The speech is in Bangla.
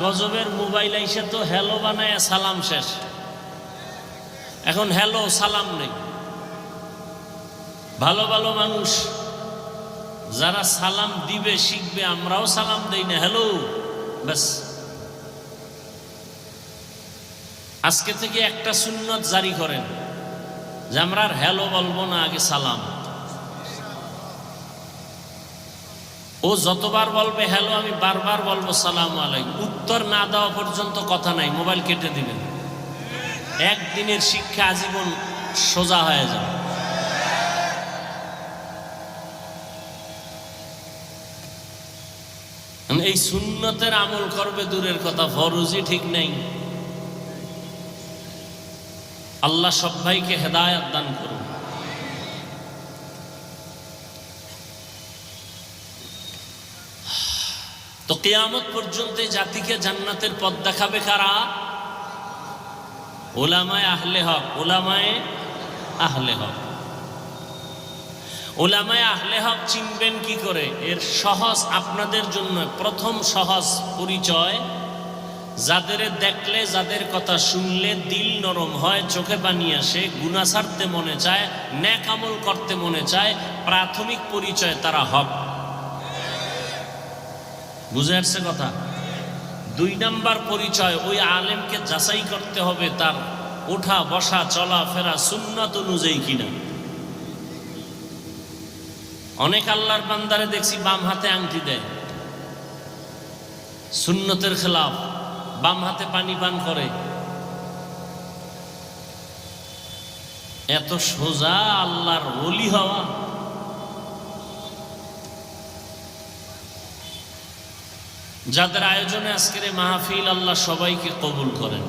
গজবের মোবাইল আইসে তো হ্যালো বানায় সালাম শেষ। এখন হ্যালো সালাম নেই। ভালো ভালো মানুষ যারা সালাম দিবে শিখবে, আমরাও সালাম দেই না, হ্যালো ব্যাস। আজকে থেকে একটা সুন্নত জারি করেন যে আমরা আর হ্যালো বলবো না, আগে সালাম। ও যতবার বলবে হ্যালো, আমি বারবার বলবো সালাম আলাইকুম। উত্তর না দেওয়া পর্যন্ত কথা নাই, মোবাইল কেটে দিবেন। একদিনের শিক্ষা আজীবন সোজা হয়ে যাবে। এই সুন্নতের আমল করবে দূরের কথা, ফরজই ঠিক নেই। আল্লাহ সবাইকে হেদায়েত দান করুন। তো কিয়ামত পর্যন্ত জাতিকে জান্নাতের পথ দেখাবে কারা? উলামায়ে আহলে হক। উলামায়ে আহলে হক। উলামায়ে আহলে হক চিনবেন কি করে? এর সহজ আপনাদের জন্য প্রথম সহজ পরিচয়, যাদের দেখলে, যাদের কথা শুনলে দিল নরম হয়, চোখে পানি আসে, গুনাহ ছাড়তে মনে চায়, নেক আমল করতে মনে চায়, প্রাথমিক পরিচয় তারা হক। বুঝে আসছে কথা? 2 নাম্বার পরিচয়, ওই আলেমকে যাচাই করতে হবে তার ওঠা বসা চলাফেরা সুন্নাত অনুযায়ী কিনা। অনেক আল্লাহর বান্দারে দেখছি বাম হাতে আংটি দেয়, সুন্নতের খেলাফ, বাম হাতে পানি পান করে। এত সোজা আল্লাহর ওলি হওয়া? যাদের আয়োজনে আজকের এই মাহফিল, আল্লাহ সবাইকে কবুল করেন।